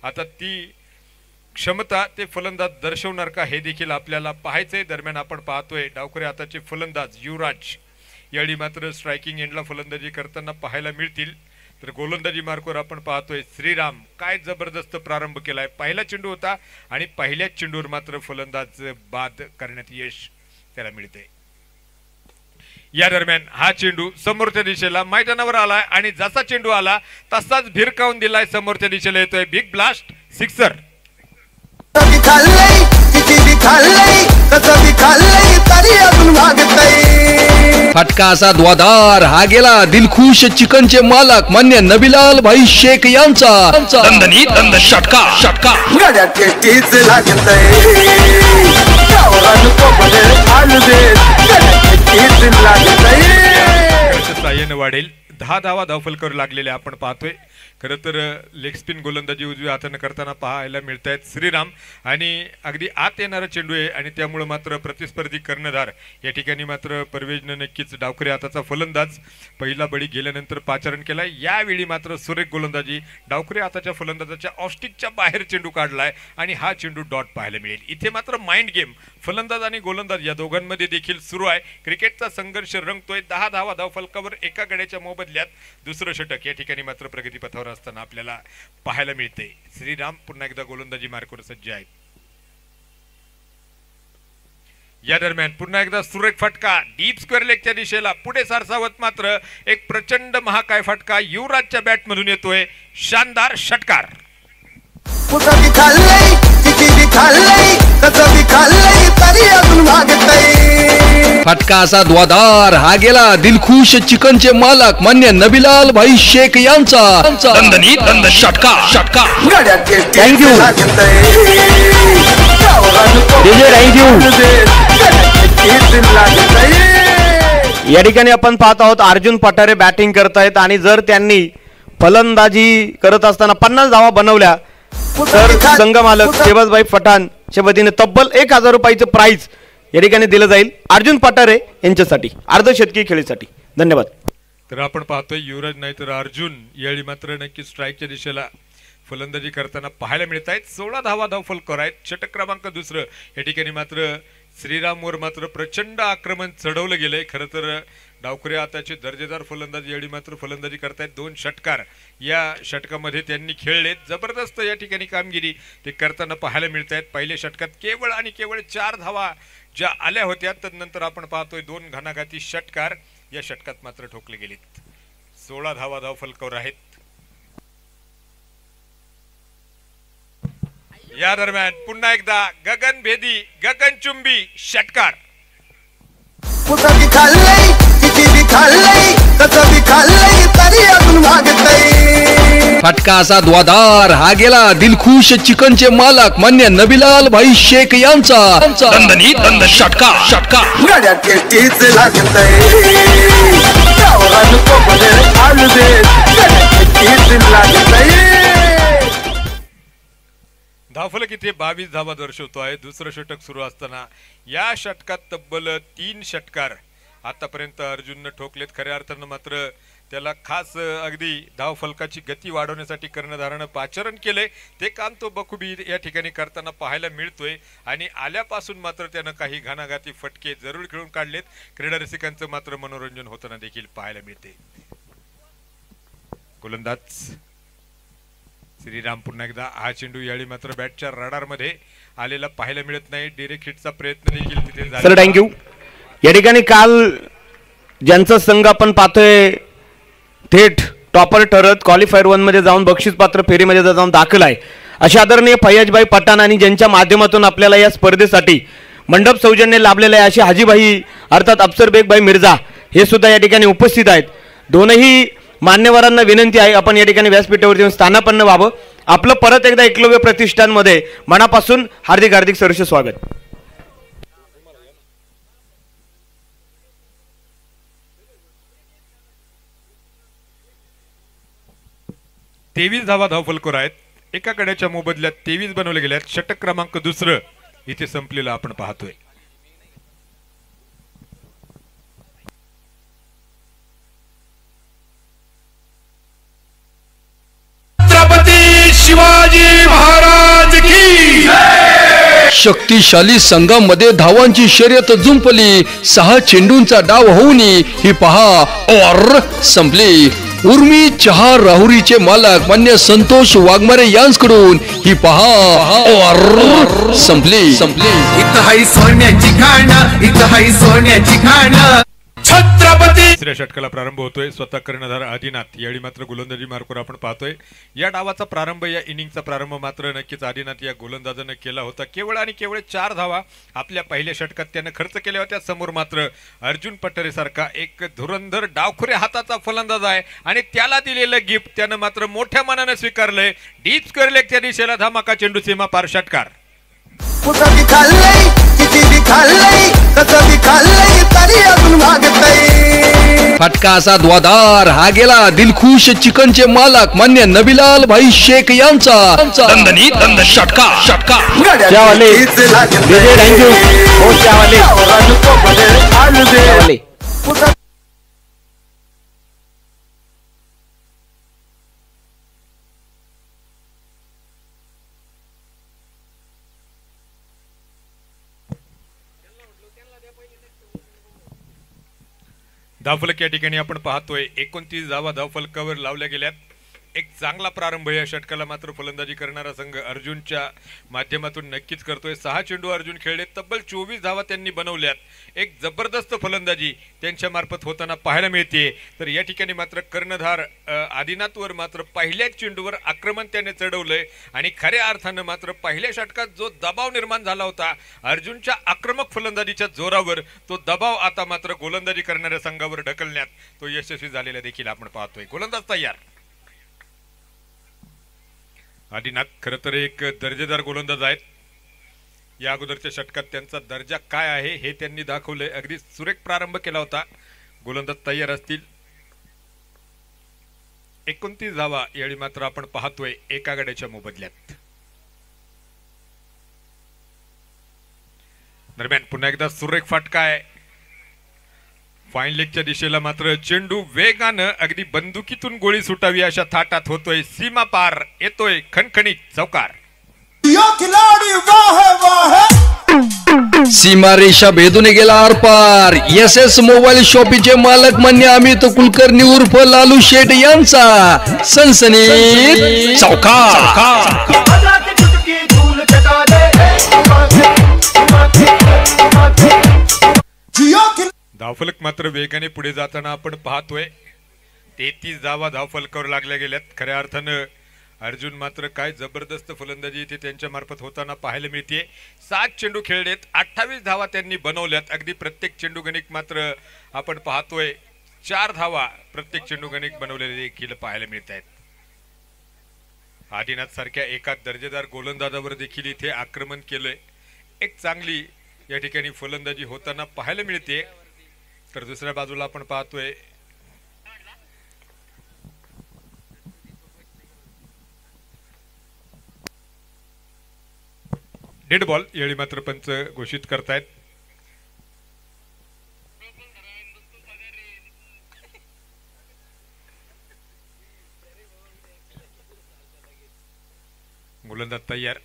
आता ती क्षमता ते फलंदाज दर्शवणार का हे देखील आपल्याला पाहायचंय। दरम्यान आपण पाहतोय डावखुरे हाताचे फलंदाज युवराज यावेळी मात्र स्ट्रायकिंग एंडला फलंदाजी करताना पाहायला मिळतील। तर गोलंदाजी मार्कवर आपण पाहतोय श्रीराम काय जबरदस्त प्रारंभ केलाय। पहिला चेंडू होता आणि पहिल्याच चेंडूवर मात्र फलंदाज बाद करण्यात यश त्याला मिळते। या दरम्यान हा चेंडू समोरच्या दिशेला मैदानावर आलाय आणि जसा चेंडू आला तसाच भिरकावून दिलाय, समोरच्या दिशेला येतोय बिग ब्लास्ट सिक्सर। फटका असा द्वादार हा गेला दिलखुश चिकनचे मालक मान्य नबीलाल भाई शेख यांचा दणदणीत दंड षटका षटका गाड्या टेस्टीच लागतंय गावाला कोपरे आलू दे गाड्या टेस्टीच लागतंय सायन वाढेल 10 धावा धावफलकावर लागलेले आपण पाहतोय। खरं तर लेग स्पिन गोलंदाजी उजव्या हाताने करताना पाहायला मिळत आहेत श्रीराम आणि अगदी आत येणारा चेंडू आहे आणि त्यामुळे मात्र प्रतिस्पर्धी कर्णधार या ठिकाणी मात्र परवेजनं नक्कीच डावखरे हाताचा फलंदाज पहिला बळी गेल्यानंतर पाचारण केलाय। यावेळी मात्र सुरेख गोलंदाजी डावखरे हाताच्या फलंदाजाच्या ऑफस्टिकच्या बाहेर चेंडू काढलाय आणि हा चेंडू डॉट पाहायला मिळेल। इथे मात्र माइंड गेम फलंदाज आणि गोलंदाज या दोघांमध्ये देखील सुरू आहे। क्रिकेटचा संघर्ष रंगतोय। 10 धावा धावफलकावर एका गड्याच्या मोबदल्यात दुसरं षटक या ठिकाणी मात्र प्रगतीपथावर असताना आपल्याला पाहायला मिळते। श्रीराम पुन्हा एकदा गोलंदाजी मार्कवर सज्ज आहेत। या दरम्यान पुन्हा एकदा सुरेख फटका डीप स्क्वेअर लेगच्या दिशेला पुढे सारसावत मात्र एक प्रचंड महाकाय फटका युवराजच्या बॅट मधून येतोय। शानदार षटकार। फटका असा द्वादार हा गेला दिलखुश चिकनचे मालक मान्य नबीलाल भाई शेख यांचा दणदणीत दंड षटका षटका थँक्यू या ठिकाणी आपण पाहत आहोत अर्जुन पठारे बॅटिंग करतायत आणि जर त्यांनी फलंदाजी करत असताना 50 धावा बनवल्या तर संघ मालक शेबाजभाई पठाण च्या वतीने तब्बल 1000 रुपयाचं प्राइज या ठिकाणी दिलं जाईल अर्जुन पठारे यांच्यासाठी अर्धशतकी खेळीसाठी। धन्यवाद। तर आपण पाहतोय युवराज नाही तर अर्जुन यावेळी मात्र नक्की स्ट्राईकच्या दिशेला फलंदाजी करताना पाहायला मिळत आहेत। 16 धावा धावफलक आहेत। षटक क्रमांक दुसरं या ठिकाणी मात्र श्रीरामवर मात्र प्रचंड आक्रमण चढवलं गेलंय। खरं तर डावखरे हाताचे दर्जेदार फलंदाज यावेळी मात्र फलंदाजी करतायत। 2 षटकार या षटकामध्ये त्यांनी खेळलेत। जबरदस्त या ठिकाणी कामगिरी ते करताना पाहायला मिळत आहेत। पहिल्या षटकात केवळ आणि केवळ 4 धावा ज्या आल्या होत्या तदनंतर आपण पाहतोय 2 घणाघाती षटकार या षटकात मात्र ठोकले गेलेत। 16 धावा धावफलकावर आहेत। या दरम्यान पुन्हा एकदा गगनभेदी गगनचुंबी षटकार। फटका असा द्वादार हा गेला दिलखुश चिकनचे मालक मान्य नबीलाल भाई शेख यांचा दणदणीत दंड षटका षटका गाड्या टेस्टीच लागतंय गावाला कोपरे आलू दे गाड्या टेस्टीच लागतंय। धावफलक इथे 22 धावा दर्शवतो आहे। दुसरं षटक सुरू असताना या षटकात तब्बल 3 षटकार आतापर्यंत अर्जुननं ठोकलेत। खऱ्या अर्थानं मात्र त्याला खास अगदी धावफलकाची गती वाढवण्यासाठी कर्णधारानं पाचारण केलंय। ते काम तो बखुबी या ठिकाणी करताना पाहायला मिळतोय आणि आल्यापासून मात्र त्यानं काही घणाघाती फटके जरूर खेळून काढलेत। क्रीडा रसिकांचं मात्र मनोरंजन होताना देखील पाहायला मिळते। गोलंदाज श्रीराम पुन्हा एकदा हा चेंडू यावेळी मात्र बॅटच्या रडार मध्ये आलेला पाहायला मिळत नाही। डायरेक्ट हिटचा प्रयत्न देखील तिथे झाला। Sir thank you. या ठिकाणी काल ज्यांचा संघ आपण पाहतोय थेट टॉपर ठरत क्वालिफायर 1 मध्ये जाऊन बक्षीस पात्र फेरीमध्ये जाऊन दाखल आहे अशा आदरणीय फैयाजभाई पठाण आणि ज्यांच्या माध्यमातून आपल्याला या स्पर्धेसाठी मंडप सौजन्य लाभलेलं आहे अशी हाजीभाई अर्थात अफसरबेग भाई मिर्झा हे सुद्धा या ठिकाणी उपस्थित आहेत। दोनही मान्यवरांना विनंती आहे आपण या ठिकाणी व्यासपीठावर येऊन स्थानापन्न व्हावं। आपलं परत एकदा एकलव्य प्रतिष्ठानमध्ये मनापासून हार्दिक हार्दिक सहर्ष स्वागत। 23 धावा धावफलकावर आहेत। एका गड्याच्या मोबदल्यात 23 बनवले गेले आहेत। षटक क्रमांक दुसरं इथे संपलेलं आपण पाहतोय। छत्रपती शिवाजी शक्तिशाली संघामध्ये धावांची शर्यत जुंपली. 6 चेंडूंचा डाव होऊन ही पहा और संपली. उर्मी चहा राहुरीचे मालक मान्य संतोष वाघमारे यांच्याकडून ही पहा और संपली. इथं हाय सोन्याची खाणं, इथं हाय सोन्याची खाणं. छत्रपती तिसऱ्या षटकाला प्रारंभ होतोय. स्वतः कर्णधार आदिनाथ यावेळी मात्र गोलंदाजी मार्कवर आपण पाहतोय. या डावाचा प्रारंभ, या इनिंगचा प्रारंभ मात्र नक्कीच आदिनाथ या गोलंदाजानं केला होता. केवळ आणि केवळ 4 धावा आपल्या पहिल्या षटकात त्यानं खर्च केल्या होत्या. समोर मात्र अर्जुन पटरे सारखा एक धुरंधर डावखुऱ्या हाताचा फलंदाज आहे आणि त्याला दिलेलं गिफ्ट त्यानं मात्र मोठ्या मनानं स्वीकारलंय. डीप स्क्वेअर लेगच्या दिशेला धमाका चेंडू, सीमा पार षटकार. कुठं बी खाल्लंय, किती बी खाल्लंय, कसं बी खाल्लंय, तरी अजून भागतय. फटका असा द्वादार. हा गेला दिलखुश चिकनचे मालक मान्य नबीलाल भाई शेख यांचा. दणदणीत दंड षटका. त्यावाले थँक्यू हो. त्यावाले धावफलक या ठिकाणी आपण पाहतोय. 29 धावा धावफलकावर लावल्या गेल्यात. एक चांगला प्रारंभ या षटकाला मात्र फलंदाजी करणारा संघ अर्जुनच्या माध्यमातून नक्कीच करतोय. 6 चेंडू अर्जुन खेळले, तब्बल 24 धावा त्यांनी बनवल्यात. एक जबरदस्त फलंदाजी त्यांच्या मार्फत होताना पाहायला मिळते. तर या ठिकाणी मात्र कर्णधार आदिनाथवर मात्र पहिल्याच चेंडूवर आक्रमण त्याने चढवलंय आणि खऱ्या अर्थानं मात्र पहिल्या षटकात जो दबाव निर्माण झाला होता अर्जुनच्या आक्रमक फलंदाजीच्या जोरावर, तो दबाव आता मात्र गोलंदाजी करणाऱ्या संघावर ढकलण्यात तो यशस्वी झालेला देखील आपण पाहतोय. गोलंदाज तयार. आदिनाथ खरं तर एक दर्जेदार गोलंदाज आहेत. या अगोदरच्या षटकात त्यांचा दर्जा काय आहे हे त्यांनी दाखवलंय. अगदी सुरेख प्रारंभ केला होता. गोलंदाज तयार असतील. 29 धावा यावेळी मात्र आपण पाहतोय एका गड्याच्या मोबदल्यात. दरम्यान पुन्हा एकदा सुरेख फटका आहे. फाईन लेगच्या दिशेला मात्र चेंडू वेगानं अगदी बंदुकीतून गोळी सुटावी अशा थाटात होतोय. सीमा पार येतोय खणखणीत चौकार. सीमा रेषा भेदून गेला आरपार. SS मोबाईल शॉपीचे मालक मान्य अमित कुलकर्णी उर्फ लालू शेठ यांचा सनसनीत चौकार. धावफलक मात्र वेगाने पुढे जाताना आपण पाहतोय. 33 धावा धावफलकावर लागल्या गेल्यात. खऱ्या अर्थानं अर्जुन मात्र काय जबरदस्त फलंदाजी इथे त्यांच्या मार्फत होताना पाहायला मिळते. 7 चेंडू खेळलेत, 28 धावा त्यांनी बनवल्यात. अगदी प्रत्येक चेंडू गणिक मात्र आपण पाहतोय 4 धावा प्रत्येक चेंडू गणिक बनवलेले देखील पाहायला मिळत आहेत. आदिनाथ सारख्या एका दर्जेदार गोलंदाजावर देखील इथे आक्रमण केलंय. एक चांगली या ठिकाणी फलंदाजी होताना पाहायला मिळते. तर दुसऱ्या बाजूला आपण पाहतोय डेड बॉल. यावेळी मात्र पंच घोषित करतायत. गोलंदाज तयार.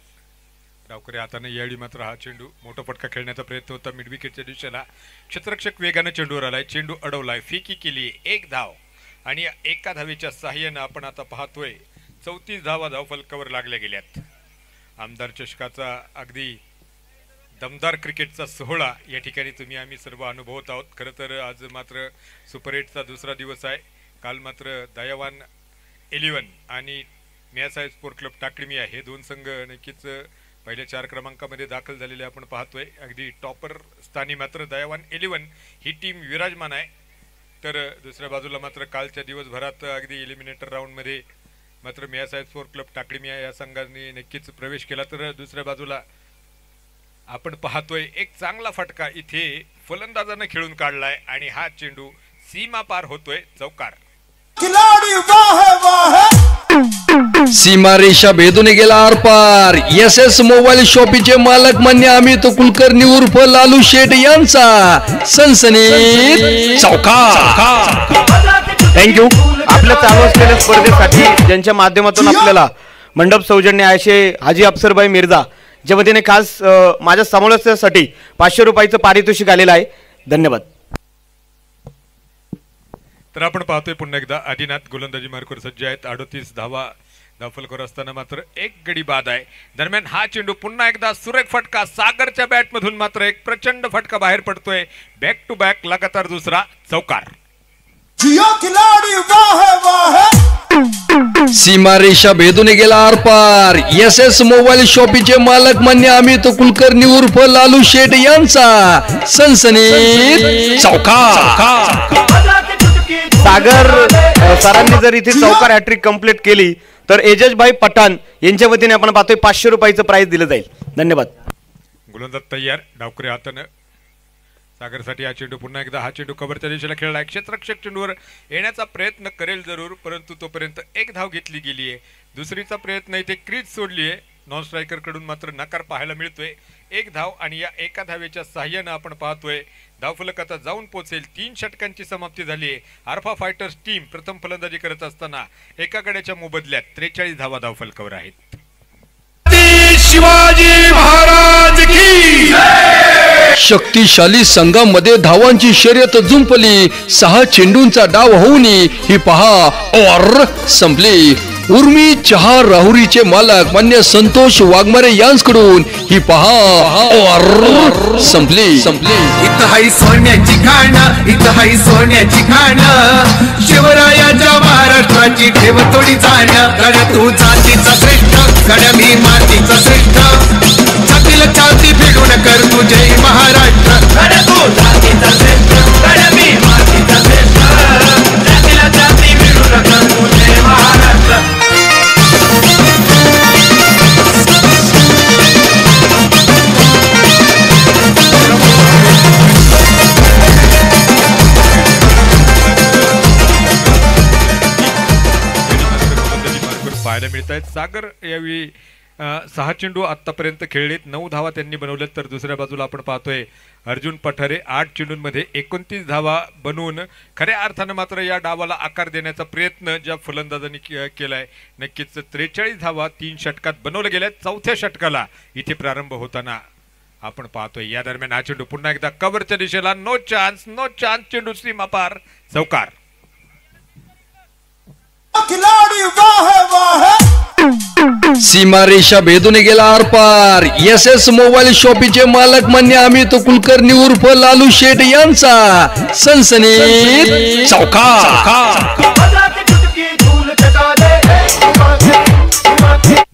डावकरी हाताने यावेळी मात्र हा चेंडू मोठा फटका खेळण्याचा प्रयत्न होता. मिड विकेटच्या दिशेला क्षेत्ररक्षक वेगाने चेंडूवर आलाय. चेंडू अडवलाय, फेकी केली, 1 धाव आणि एका धावेच्या साह्यानं आपण आता पाहतोय 34 धावा धावफलकावर लागल्या गेल्यात. आमदार चषकाचा अगदी दमदार क्रिकेटचा सोहळा या ठिकाणी तुम्ही आम्ही सर्व अनुभवत आहोत. खरं तर आज मात्र सुपर 8चा दुसरा दिवस आहे. काल मात्र दयावान 11 आणि मियासाहेब स्पोर्ट क्लब टाकळीमिया हे 2 संघ नक्कीच पहिल्या 4 क्रमांकामध्ये दाखल झालेले आपण पाहतोय. अगदी टॉपर स्थानी मात्र दयावान 11 ही टीम विराजमान आहे. तर दुसऱ्या बाजूला मात्र कालच्या दिवसभरात अगदी एलिमिनेटर राऊंडमध्ये मात्र मियासाहेब स्पोर्ट क्लब टाकळीमिया या संघाने नक्कीच प्रवेश केला. तर दुसऱ्या बाजूला आपण पाहतोय एक चांगला फटका इथे फलंदाजाने खेळून काढलाय आणि हा चेंडू सीमा पार होतोय चौकार. सीमा रेषा भेदून गेला आरपार. SS मोबाईल शॉपीचे मालक मान्य अमित कुलकर्णी उर्फ लालू शेठ यांचा सनसनीत चौकार. थँक्यू. आपल्या चालू असलेल्या स्पर्धेसाठी ज्यांच्या माध्यमातून आपल्याला मंडप सौजन्य असे हाजी अफसरभाई मिर्झा ज्या वतीने खास माझ्या समोरच्यासाठी 500 रुपयाचं पारितोषिक आलेलं आहे. धन्यवाद. तर आपण पाहतोय पुन्हा एकदा आदिनाथ गोलंदाजी मार्कवर सज्ज आहेत. 38 धावा धावफलकर असताना मात्र एक गडी बाद आहे. दरम्यान हा चेंडू पुन्हा एकदा सुरेख फटका सागरच्या बॅटमधून मात्र एक प्रचंड फटका बाहेर पडतोय. बॅक टू बॅक लगातार दुसरा चौकार. जियो खिलाडी वाह वाह. सीमारेषा भेदून गेला आरपार. एस मोबाईल शॉपीचे मालक मान्य अमित कुलकर्णी उर्फ लालू शेठ यांचा सनसनीत चौकार. सागर सरांनी जर इथे चौकार हॅट्रिक कंप्लीट केली तर एजज भाई पठाण यांच्या वतीने आपण पाहतोय 500 रुपयाचं प्राइज दिलं जाईल. धन्यवाद. गोलंदाज तयार. डावकरी हातानं सागरसाठी हा चेंडू पुन्हा एकदा. हा चेंडू कव्हरच्या दिशेला खेळला. क्षेत्ररक्षक चेंडूवर येण्याचा प्रयत्न करेल जरूर, परंतु तोपर्यंत एक धाव घेतली गेली आहे. दुसरीचा प्रयत्न इथे क्रीज सोडली आहे. नॉन स्ट्रायकर कडून मात्र नकार पाहायला मिळतोय. एक धाव आणि या एका धावेच्या साह्यानं आपण पाहतोय धावफलक आता जाऊन पोहोचेल. 3 षटकांची समाप्ती झाली आहे. आर्फा फायटर्स टीम प्रथम फलंदाजी करत असताना एका गड्याच्या मोबदल्यात 43 धावा धावफलकावर आहेत. शिवाजी महाराज की शक्तिशाली संघामध्ये धावांची शर्यत जुंपली. 6 चेंडूंचा डाव होऊन ही पहा और संपली. उर्मी चहा राहुरीचे मालक मान्य संतोष वाघमारे यांच्याकडून ही पहा और संपली. इथं हाय सोन्याची खाणं, इथं हाय सोन्याची खाणं. शिवरायाच्या महाराष्ट्राची ठेव थोडी जाणं. गड तू जातीचा श्रेष्ठ, गड मी मातीचा श्रेष्ठ. छातीला छाती भिडून कर तू जय महाराष्ट्र. गड तू जातीचा श्रेष्ठ, गड मी मातीचा श्रेष्ठ. छातीला छाती भिडून कर तू जय महाराष्ट्र. पाहायला मिळत आहेत. सागर यावेळी 6 चेंडू आतापर्यंत खेळलेत. 9 धावा त्यांनी बनवल्यात. तर दुसऱ्या बाजूला आपण पाहतोय अर्जुन पठारे 8 चेंडूंमध्ये 29 धावा बनवून खऱ्या अर्थानं मात्र या डावाला आकार देण्याचा प्रयत्न ज्या फलंदाजांनी केलाय. नक्कीच 43 धावा 3 षटकात बनवल्या गेल्यात. 4थ्या षटकाला इथे प्रारंभ होताना आपण पाहतोय. या दरम्यान हा चेंडू पुन्हा एकदा कव्हरच्या दिशेला. No chance, no chance. चेंडू सीमा पार चौकार. खिलाडी वाह वाह. सीमारेषा भेदून गेला आरपार. एस मोबाईल शॉपीचे मालक मान्य अमित कुलकर्णी उर्फ लालू शेठ यांचा सनसनीत चौकार.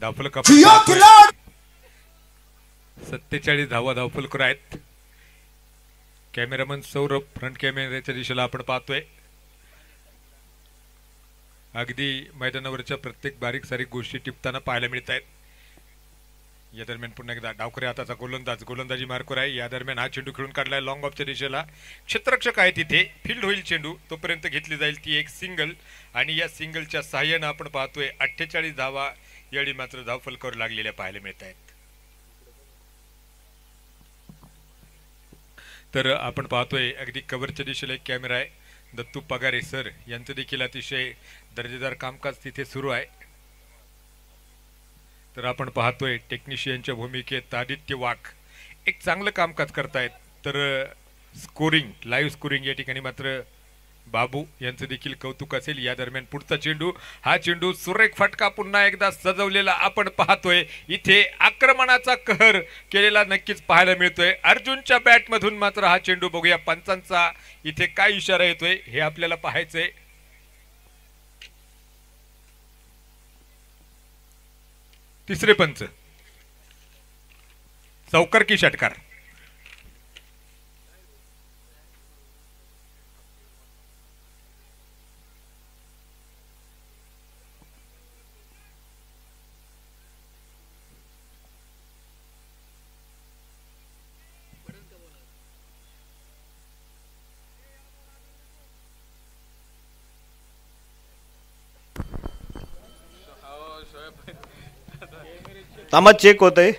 धावफलक जियो खिलाडी 47 धावा धावफलकर आहेत. कॅमेरामन सौरभ फ्रंट कॅमेऱ्याच्या दिशेला आपण पाहतोय. अगदी मैदानावरच्या प्रत्येक बारीक सारीक गोष्टी टिपताना पाहायला मिळत आहेत. या दरम्यान पुन्हा एकदा डावकरी हाताचा गोलंदाजी मार्कवर आहे. या दरम्यान हा चेंडू खेळून काढलाय लॉंग ऑफच्या दिशेला. क्षेत्ररक्षक आहे तिथे. फील्ड होईल चेंडू. तोपर्यंत घेतली जाईल ती एक सिंगल आणि या सिंगलच्या साह्यानं आपण पाहतोय 48 धावा यावेळी मात्र धावफलकावर लागलेल्या पाहायला मिळत आहेत. तर आपण पाहतोय अगदी कव्हरच्या दिशेला एक कॅमेरा आहे. दत्तू पगारे सर यांचं देखील अतिशय दर्जेदार कामकाज तिथे सुरू आहे. तर आपण पाहतोय टेक्निशियनच्या भूमिकेत आदित्य वाघ एक चांगलं कामकाज करतायत. तर स्कोरिंग लाईव्ह स्कोरिंग या ठिकाणी मात्र बाबू यांचं देखील कौतुक असेल. या दरम्यान पुढचा चेंडू. हा चेंडू सुरेख फटका पुन्हा एकदा सजवलेला आपण पाहतोय. इथे आक्रमणाचा कहर केलेला नक्कीच पाहायला मिळतोय. अर्जुनच्या बॅटमधून मात्र हा चेंडू बघूया पंचांचा इथे काय इशारा येतोय हे आपल्याला पाहायचंय. तिसरे पंच चौकार की षटकार. तांबा चेक होतंय.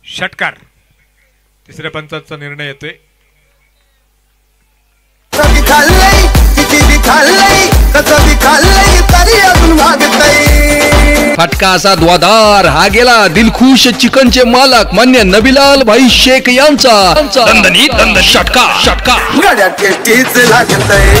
षटकार. तिसऱ्या पंचाचा निर्णय येतोय. कधी खाल्लंय किती बी खाल्लंय कसं बी खाल्लंय तरी अजून मागतय. फटका असा द्वादार. हा गेला दिलखुश चिकनचे मालक मान्य नबीलाल भाई शेख यांचा दणदणीत षटकार. गड्या टेस्टीच लागतय.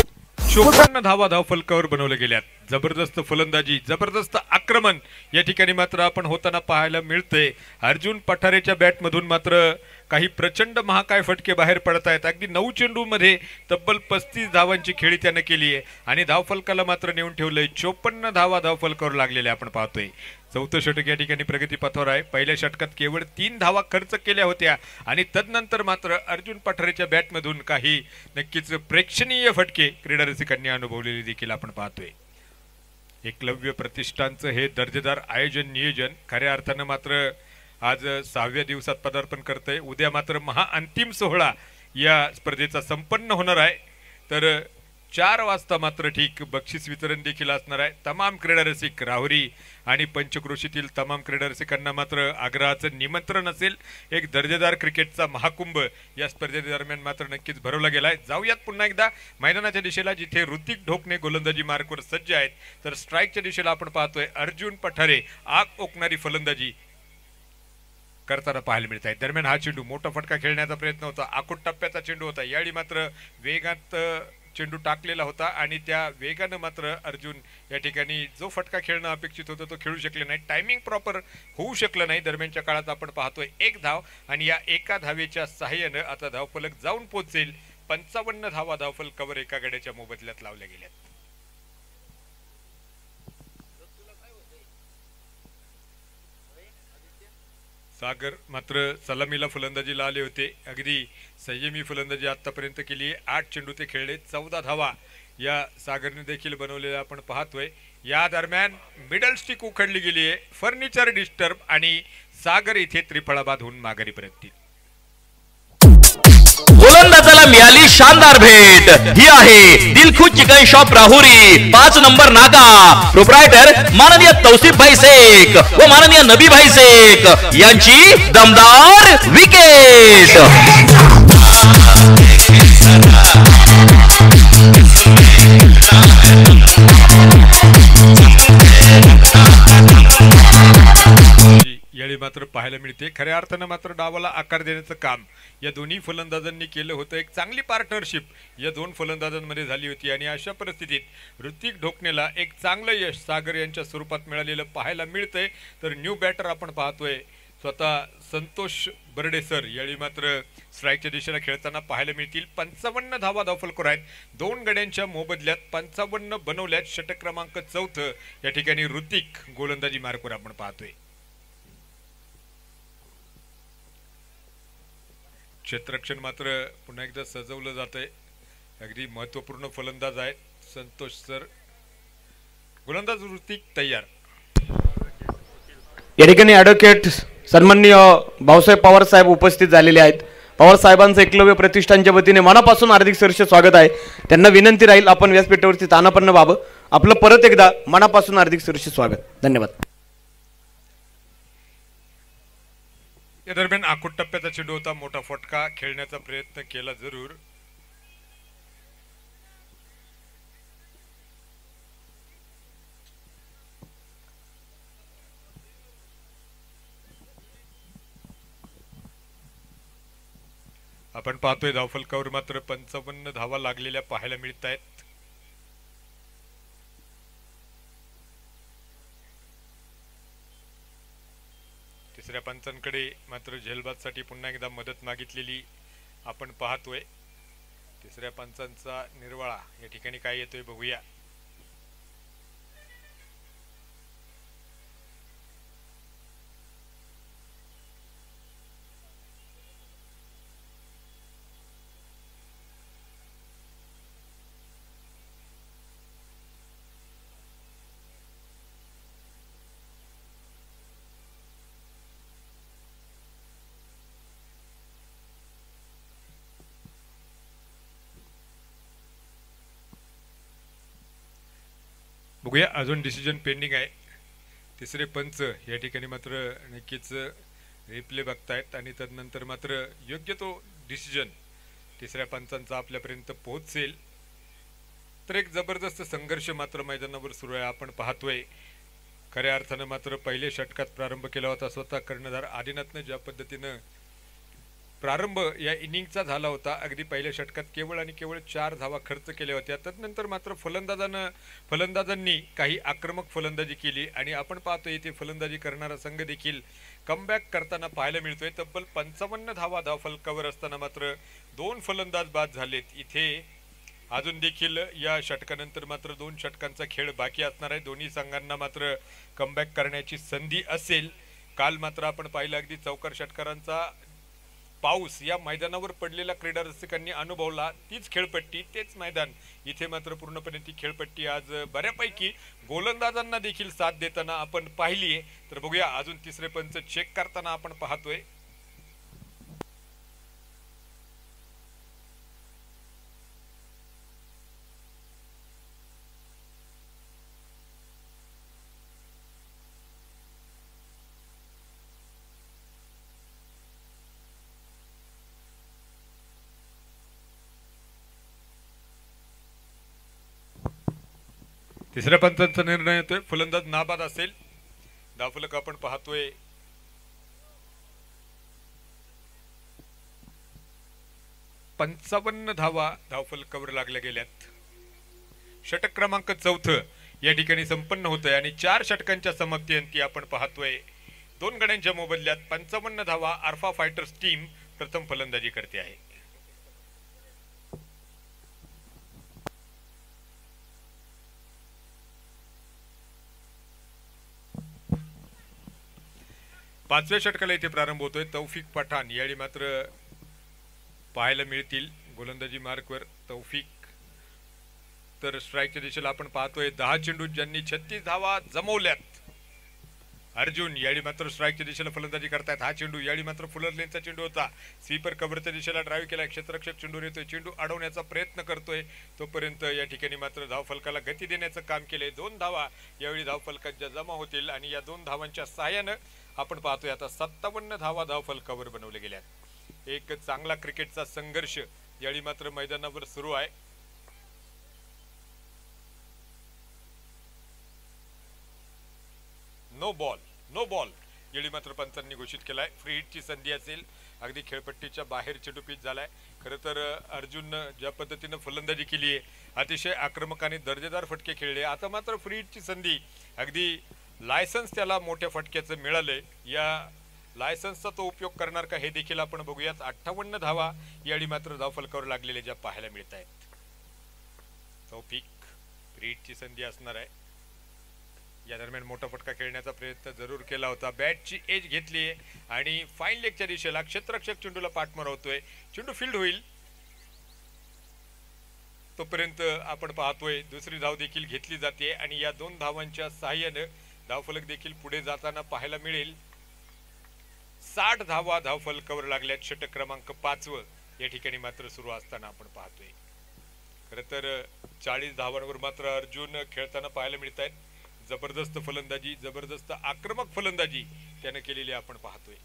54 धावा धावफलकावर बनवल्या गेल्यात. जबरदस्त फलंदाजी, जबरदस्त आक्रमण या ठिकाणी मात्र आपण होताना पाहायला मिळते. अर्जुन पठारेच्या बॅटमधून मात्र काही प्रचंड महाकाय फटके बाहेर पडत आहेत. अगदी 9 चेंडूमध्ये तब्बल 35 धावांची खेळी त्यानं केली आहे आणि धावफलकाला मात्र नेऊन ठेवलंय. 54 धावा धावफलकावर लागलेल्या आपण पाहतोय. चौथं षटक या ठिकाणी प्रगतीपथावर आहे. पहिल्या षटकात केवळ 3 धावा खर्च केल्या होत्या आणि तदनंतर मात्र अर्जुन पठारेच्या बॅटमधून काही नक्कीच प्रेक्षणीय फटके क्रीडा रसिकांनी अनुभवलेले देखील आपण पाहतोय. एकलव्य प्रतिष्ठानचं हे दर्जेदार आयोजन नियोजन खऱ्या अर्थानं मात्र आज 6व्या दिवसात पदार्पण करतंय. उद्या मात्र महाअंतिम सोहळा या स्पर्धेचा संपन्न होणार आहे. तर 4 वाजता मात्र ठीक बक्षीस वितरण देखील असणार आहे. तमाम क्रीडा रसिक राहुरी आणि पंचक्रोशीतील तमाम क्रीडा रसिकांना मात्र आग्रहाचं निमंत्रण असेल. एक दर्जेदार क्रिकेटचा महाकुंभ या स्पर्धेदरम्यान मात्र नक्कीच भरवला गेलाय. जाऊयात पुन्हा एकदा मैदानाच्या दिशेला, जिथे ऋतिक ढोकणे गोलंदाजी मार्कवर सज्ज आहेत. तर स्ट्राईकच्या दिशेला आपण पाहतोय अर्जुन पठारे आग ओकणारी फलंदाजी करताना पाहायला मिळत आहे. दरम्यान हा चेंडू मोठा फटका खेळण्याचा प्रयत्न होता. आखूट टप्प्याचा चेंडू होता. यावेळी मात्र वेगात चेंडू टाकलेला होता आणि त्या वेगानं मात्र अर्जुन या ठिकाणी जो फटका खेळणं अपेक्षित होतं तो खेळू शकले नाही. टायमिंग प्रॉपर होऊ शकलं नाही. दरम्यानच्या काळात आपण पाहतोय 1 धाव आणि या एका धावेच्या सहाय्यानं आता धावफलक जाऊन पोहोचेल. 55 धावा धावफलकावर एका गड्याच्या मोबदल्यात लावल्या गेल्यात. सागर मात्र सलामीला फलंदाजीला आले होते. अगदी संयमी फलंदाजी आतापर्यंत केली. 8 चेंडू ते खेळले. 14 धावा या सागरने देखील बनवलेल्या आपण पाहतोय. या दरम्यान मिडल स्टिक उखडली गेली आहे. फर्निचर डिस्टर्ब आणि सागर इथे त्रिफळाबाद होऊन माघारी परततील. गोलंदाजाला मिळाली शानदार भेट. ही आहे दिलखुश चिकन शॉप राहुरी, 5 नंबर नाका. प्रोप्रायटर माननीय तौसिफ भाई शेख व माननीय नबी भाई शेख यांची दमदार विकेट. यावेळी मात्र पाहायला मिळते. खऱ्या अर्थानं मात्र डावाला आकार देण्याचं काम या दोन्ही फलंदाजांनी केलं होतं. एक चांगली पार्टनरशिप या 2 फलंदाजांमध्ये झाली होती आणि अशा परिस्थितीत ऋतिक ढोकणेला एक चांगलं यश सागर यांच्या स्वरूपात मिळालेलं पाहायला मिळतंय. तर न्यू बॅटर आपण पाहतोय स्वतः संतोष बर्डे सर यावेळी मात्र स्ट्राईकच्या दिशेला खेळताना पाहायला मिळतील. 55 धावा धावफलकर आहेत. 2 गड्यांच्या मोबदल्यात 55 बनवल्यात. षटक क्रमांक 4 या ठिकाणी ऋतिक गोलंदाजी मार्कवर आपण पाहतोय. क्षेत्ररक्षण मात्र पुन्हा एकदा सजवलं जात आहे. अगदी महत्वपूर्ण फलंदाज आहेत संतोष सर. गोलंदाज ऋतिक तयार. या ठिकाणी ॲडव्होकेट सन्माननीय भाऊसाहेब पवार साहेब उपस्थित झालेले आहेत. पवार साहेबांचं एकलव्य प्रतिष्ठानच्या वतीने मनापासून हार्दिक सहर्ष स्वागत आहे. त्यांना विनंती राहील आपण व्यासपीठावरती तानापन्न व्हावं. आपलं परत एकदा मनापासून हार्दिक सहर्ष स्वागत. धन्यवाद. या दरम्यान आखूट टप्प्याचा चेंडू होता. मोठा फटका खेळण्याचा प्रयत्न केला जरूर. आपण पाहतोय धावफलकावर मात्र 55 धावा लागलेल्या पाहायला मिळत आहेत. तिसऱ्या पंचांकडे मात्र झेलबादसाठी पुन्हा एकदा मदत मागितलेली आपण पाहतोय. तिसऱ्या पंचांचा निर्वाळा या ठिकाणी काय येतोय बघूया. बघूया अजून डिसिजन पेंडिंग आहे. तिसरे पंच या ठिकाणी मात्र नक्कीच रिप्ले बघतायत आणि तदनंतर मात्र योग्य तो डिसिजन तिसऱ्या पंचांचा आपल्यापर्यंत पोहोचेल. तर एक जबरदस्त संघर्ष मात्र मैदानावर सुरू आहे. आपण पाहतोय खऱ्या अर्थानं मात्र पहिल्या षटकात प्रारंभ केला होता स्वतः कर्णधार आदिनाथनं ज्या पद्धतीनं प्रारंभ या इनिंगचा झाला होता. अगदी पहिल्या षटकात केवळ आणि केवळ 4 धावा खर्च केल्या होत्या. तदनंतर मात्र फलंदाजांनी काही आक्रमक फलंदाजी केली आणि आपण पाहतोय इथे फलंदाजी करणारा संघ देखील कमबॅक करताना पाहायला मिळतोय. तब्बल 55 धावा धावफलकावर असताना मात्र 2 फलंदाज बाद झालेत. इथे अजून देखील या षटकानंतर मात्र 2 षटकांचा खेळ बाकी असणार आहे. दोन्ही संघांना मात्र कमबॅक करण्याची संधी असेल. काल मात्र आपण पाहिलं अगदी चौकार षटकारांचा पाऊस या मैदानावर पडलेला क्रीडा रसिकांनी अनुभवला. तीच खेळपट्टी तेच मैदान इथे मात्र पूर्णपणे ती खेळपट्टी आज बऱ्यापैकी गोलंदाजांना देखील साथ देताना आपण पाहिली आहे. तर बघूया अजून तिसरे पंच चेक करताना आपण पाहतोय. तिसऱ्या पंचांचा निर्णय येतोय. फलंदाज नाबाद असेल. धावफलक आपण पाहतोय 55 धावा धावफलकावर लागल्या गेल्यात. षटक क्रमांक 4 या ठिकाणी संपन्न होत आहे आणि 4 षटकांच्या समाप्तीअंती आपण पाहतोय 2 गड्यांच्या मोबदल्यात 55 धावा आर्फा फायटर्स टीम प्रथम फलंदाजी करते आहे. पाचव्या षटकाला इथे प्रारंभ होतोय. तौफिक पठाण यावेळी मात्र पाहायला मिळतील गोलंदाजी मार्कवर तौफिक. तर स्ट्राईकच्या दिशेला आपण पाहतोय 10 चेंडू ज्यांनी 36 धावा जमवल्यात. अर्जुन यावेळी मात्र स्ट्राईकच्या दिशेला फलंदाजी करतायत. हा चेंडू यावेळी मात्र फुलर लेनचा चेंडू होता. स्वीपर कव्हरच्या दिशेला ड्राईव्ह केला. क्षेत्ररक्षक चेंडूवर येतोय. चेंडू अडवण्याचा प्रयत्न करतोय. तोपर्यंत या ठिकाणी मात्र धावफलकाला गती देण्याचं काम केलंय. 2 धावा यावेळी धावफलकात ज्या जमा होतील आणि या 2 धावांच्या सहाय्यानं आपण पाहतोय आता 57 धावा धावफलकावर बनवले गेल्यात. एक चांगला क्रिकेटचा संघर्ष यावेळी मात्र मैदानावर सुरू आहे. नो बॉल यावेळी मात्र पंचांनी घोषित केलाय. फ्री हिटची संधी असेल. अगदी खेळपट्टीच्या बाहेर चेंडू पिच झालाय. खरं तर अर्जुननं ज्या पद्धतीनं फलंदाजी केली आहे अतिशय आक्रमक आणि दर्जेदार फटके खेळले. आता मात्र फ्री हिटची संधी अगदी लायसन्स त्याला मोठ्या फटक्याचं मिळालंय. या लायसन्सचा तो उपयोग करणार का हे देखील आपण बघूयात. 58 धावा यावेळी मात्र धावफलकावर लागलेल्या ज्या पाहायला मिळत आहेत. तौफिक फ्री हिटची संधी असणार आहे. या दरम्यान मोठा फटका खेळण्याचा प्रयत्न जरूर केला होता. बॅटची एज घेतली आणि फाईन लेगच्या दिशेला क्षेत्ररक्षक चेंडूला पाठ मारवतोय. चेंडू फील्ड होईल तोपर्यंत आपण पाहतोय दुसरी धाव देखील घेतली जाते आणि या 2 धावांच्या सहाय्याने धावफलक देखील पुढे जाताना पाहायला मिळेल. 60 धावा धावफलकावर लागल्यात. षटक क्रमांक 5 या ठिकाणी मात्र सुरू असताना आपण पाहतोय. खरं तर 40 धावांवर मात्र अर्जुन खेळताना पाहायला मिळत आहेत. जबरदस्त फलंदाजी, जबरदस्त आक्रमक फलंदाजी त्याने केलेली आपण पाहतोय.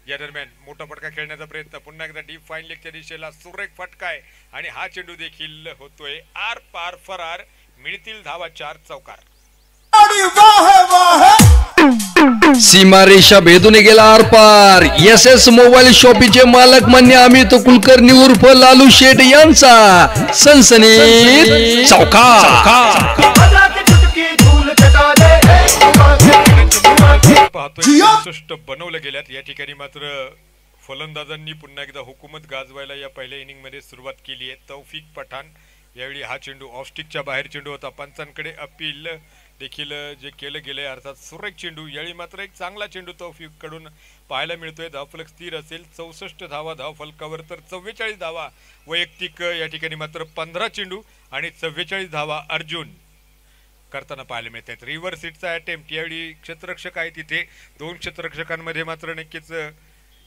या दरम्यान मोठा फटका खेळण्याचा प्रयत्न पुन्हा एकदा डीप फाईन लेगच्या दिशेला सुरेख फटका आहे आणि हा चेंडू देखील होतोय आर पार फरार. मिळतील धावा 4 चौकार. सीमारेषा भेदून गेला आरपार. SS मोबाईल शॉपीचे मालक मान्य अमित कुलकर्णी उर्फ लालू शेठ यांचा सनसनीत चौकार. पाहतोय 64 बनवले गेल्यात. या ठिकाणी मात्र फलंदाजांनी पुन्हा एकदा हुकूमत गाजवायला या पहिल्या इनिंग मध्ये सुरुवात केली आहे. तौफिक पठाण यावेळी हा चेंडू ऑफस्टिकच्या बाहेर चेंडू होता. पंचांकडे अपील देखील जे केलं गेलंय अर्थात सुरेख चेंडू. यावेळी मात्र एक चांगला चेंडू तौफिक कडून पाहायला मिळतोय. धावफलक स्थिर असेल. 64 धावा धावफलकावर तर 44 धावा वैयक्तिक या ठिकाणी मात्र 15 चेंडू आणि 44 धावा अर्जुन करताना पाहायला मिळत आहेत. रिव्हर्स हिटचा अटेम्प्ट यावेळी क्षेत्ररक्षक आहे तिथे. 2 क्षेत्ररक्षकांमध्ये मात्र नक्कीच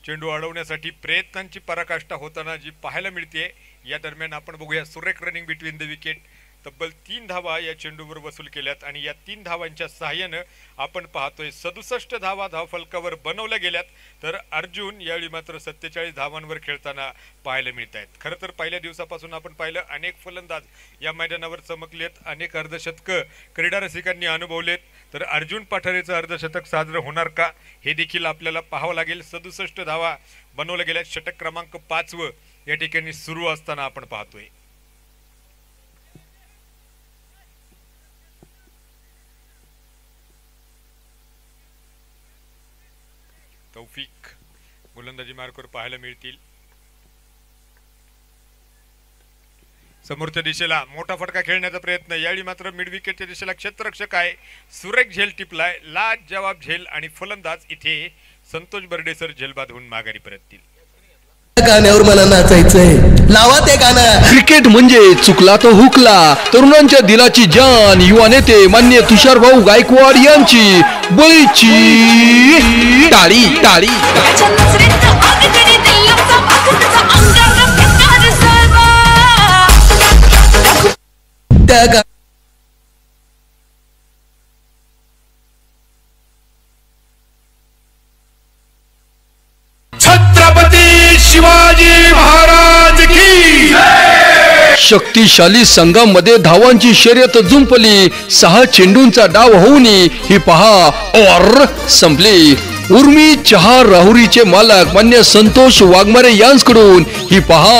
चेंडू अडवण्यासाठी प्रयत्नांची पराकाष्ठा होताना जी पाहायला मिळते. या दरम्यान आपण बघूया सुरेख रनिंग बिटवीन द विकेट. तब्बल 3 धावा या चेंडूवर वसूल केल्यात आणि या 3 धावांच्या सहाय्यानं आपण पाहतोय 67 धावा धावफलकावर बनवल्या गेल्यात, तर अर्जुन यावेळी मात्र 47 धावांवर खेळताना पाहायला मिळत आहेत. खरं तर पहिल्या दिवसापासून आपण पाहिलं अनेक फलंदाज या मैदानावर चमकलेत, अनेक अर्धशतकं क्रीडा रसिकांनी अनुभवलेत, तर अर्जुन पठारेचं अर्धशतक साजरं होणार का हे देखील आपल्याला पाहावं लागेल. 67 धावा बनवल्या गेल्या, षटक क्रमांक 5 या ठिकाणी सुरू असताना आपण पाहतोय. तौफिक गोलंदाजी मार्कवर पाहायला मिळतील. समोरच्या दिशेला मोठा फटका खेळण्याचा प्रयत्न, यावेळी मात्र मिड विकेटच्या दिशेला क्षेत्ररक्षक आहे, सुरेख झेल टिपलाय, लाज जवाब झेल आणि फलंदाज इथे संतोष बर्डेसर झेलबाद होऊन माघारी परततील. गाण्यावर मला नाचायचंय, लावा ते गाणं. क्रिकेट म्हणजे चुकला तो हुकला. तरुणांच्या दिलाची जान युवा नेते मान्य तुषार भाऊ गायकवाड यांची बळीची टाळी टाळी. त्या गा- छत्रपती शिवाजी महाराज की शक्तिशाली संघामध्ये धावांची शर्यत जुंपली. 6 चेंडूंचा डाव होऊन ही पहा और संपली. उर्मी चहा राहुरीचे मालक मान्य संतोष वाघमारे यांच्याकडून ही पहा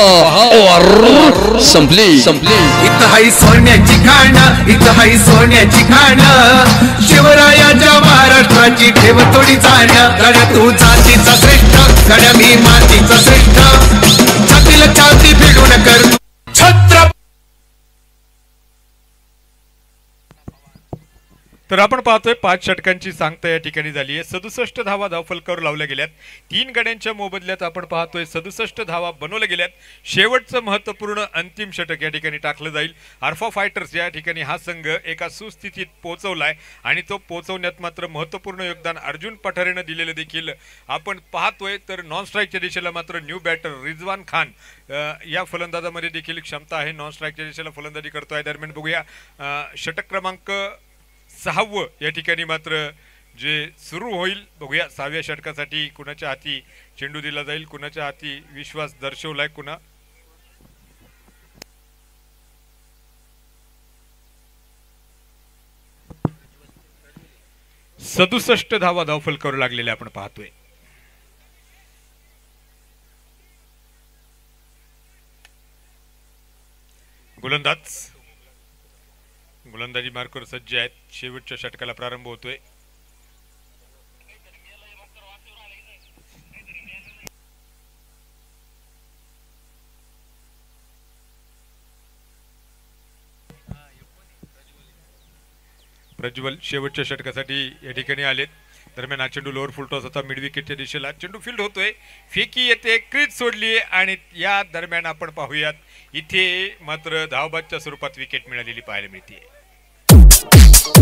और संपली. इथं हाय सोन्याची खाणं, इथं हाय सोन्याची खाणं, शिवरायाच्या महाराष्ट्राची ठेव थोडी जाणं. गड्या तू जातीचा श्रेष्ठ, गड्या मी मातीचा श्रेष्ठ, छातीला छाती भिडून कर छत्र. तर आपण पाहतोय 5 षटकांची सांगता या ठिकाणी झाली आहे. 67 धावा धावफलकावर लावल्या गेल्यात. 3 गड्यांच्या मोबदल्यात आपण पाहतोय 67 धावा बनवल्या गेल्यात. शेवटचं महत्वपूर्ण अंतिम षटक या ठिकाणी टाकलं जाईल. आर्फा फायटर्स या ठिकाणी हा संघ एका सुस्थितीत पोहोचवलाय आणि तो पोहोचवण्यात मात्र महत्वपूर्ण योगदान अर्जुन पठारेनं दिलेलं देखील आपण पाहतोय. तर नॉन स्ट्राईकच्या दिशेला मात्र न्यू बॅटर रिजवान खान या फलंदाजामध्ये देखील क्षमता आहे. नॉन स्ट्राईकच्या दिशेला फलंदाजी करतोय. दरम्यान बघूया षटक क्रमांक 6 या ठिकाणी मात्र जे सुरू होईल. बघूया 6व्या षटकासाठी कुणाच्या हाती चेंडू दिला जाईल, कुणाच्या हाती विश्वास दर्शवलाय कुणा. सदुसष्ट धावा धावफलकावर लागलेले आपण पाहतोय. गोलंदाजी मार्कवर सज्ज आहेत. शेवटच्या षटकाला प्रारंभ होतोय. प्रज्वल शेवटच्या षटकासाठी या ठिकाणी आलेत. दरम्यान हा चेंडू लोअर फुल टॉस होता मिड विकेटच्या दिशेला. चेंडू फील्ड होतोय, फेकी येते, क्रीज सोडली आणि या दरम्यान आपण पाहूयात इथे मात्र धावबादच्या स्वरूपात विकेट मिळालेली पाहायला मिळते.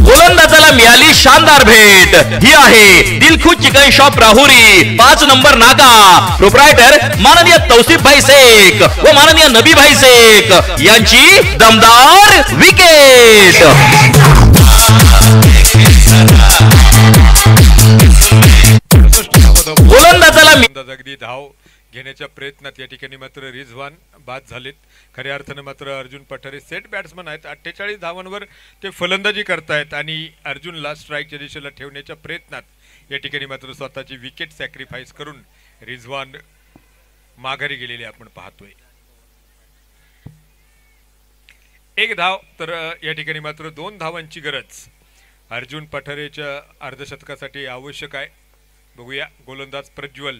गोलंदाजाला मिळाली शानदार भेट. ही आहे दिलखुश चिकन शॉप राहुरी, 5 नंबर नाका. प्रोप्रायटर माननीय तौसिफ भाई शेख व माननीय नबी भाई शेख यांची दमदार विकेट. गोलंदाजाला अगदी धाव घेण्याच्या प्रयत्नात या ठिकाणी मात्र रिझवान बाद झालेत. खऱ्या अर्थानं मात्र अर्जुन पठारे सेट बॅट्समन आहेत. 48 धावांवर ते फलंदाजी करतायत आणि अर्जुनला स्ट्राईकच्या दिशेला ठेवण्याच्या प्रयत्नात या ठिकाणी मात्र स्वतःची विकेट सॅक्रिफाईस करून रिझवान माघारी गेलेले आपण पाहतोय. 1 धाव, तर या ठिकाणी मात्र 2 धावांची गरज अर्जुन पठारेच्या अर्धशतकासाठी आवश्यक आहे. बघूया गोलंदाज प्रज्वल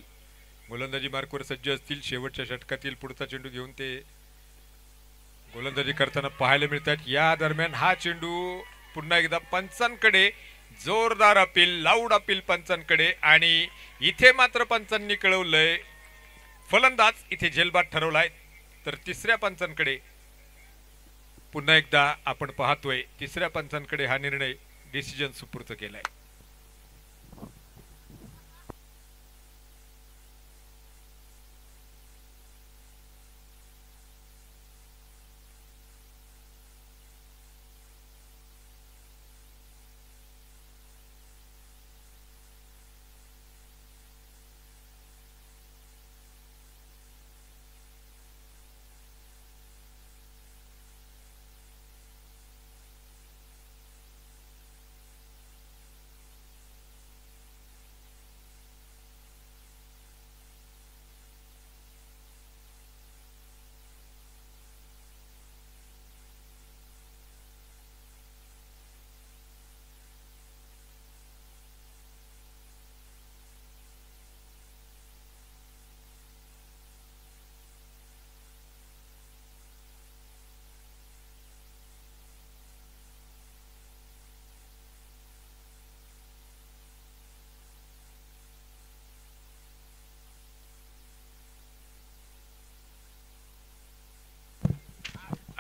गोलंदाजी मार्कवर सज्ज असतील. शेवटच्या षटकातील पुढचा चेंडू घेऊन ते गोलंदाजी करताना पाहायला मिळतात. या दरम्यान हा चेंडू पुन्हा एकदा पंचांकडे, जोरदार अपील, लाऊड अपील पंचांकडे आणि इथे मात्र पंचांनी कळवलंय फलंदाज इथे झेलबाद ठरवलाय. तर तिसऱ्या पंचांकडे पुन्हा एकदा आपण पाहतोय, तिसऱ्या पंचांकडे हा निर्णय डिसिजन सुपूर्द केलाय.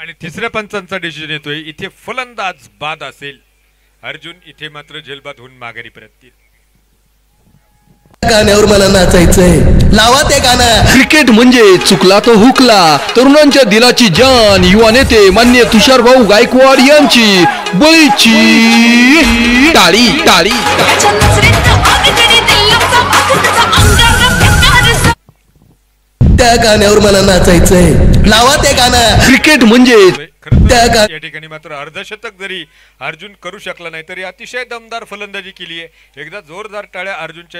आणि तिसऱ्या पंचांचा डिसिजन येतोय. इथे फलंदाज बाद असेल. अर्जुन इथे मात्र झेलबाद होऊन माघारी परततील. गाण्यावर मला नाचायचंय, लावा ते गाणं. क्रिकेट म्हणजे चुकला तो हुकला. तरुणांच्या दिलाची जान युवा नेते मान्य तुषारभाऊ गायकवाड यांची बळीची टाळी टाळी. त्या गाण्यावर मला नाचायचंय, लावा ते गाणं. क्रिकेट म्हणजे खरं त्या तर या ठिकाणी मात्र अर्धशतक जरी अर्जुन करू शकला नाही तरी अतिशय दमदार फलंदाजी केली आहे. एकदा जोरदार टाळ्या अर्जुनच्या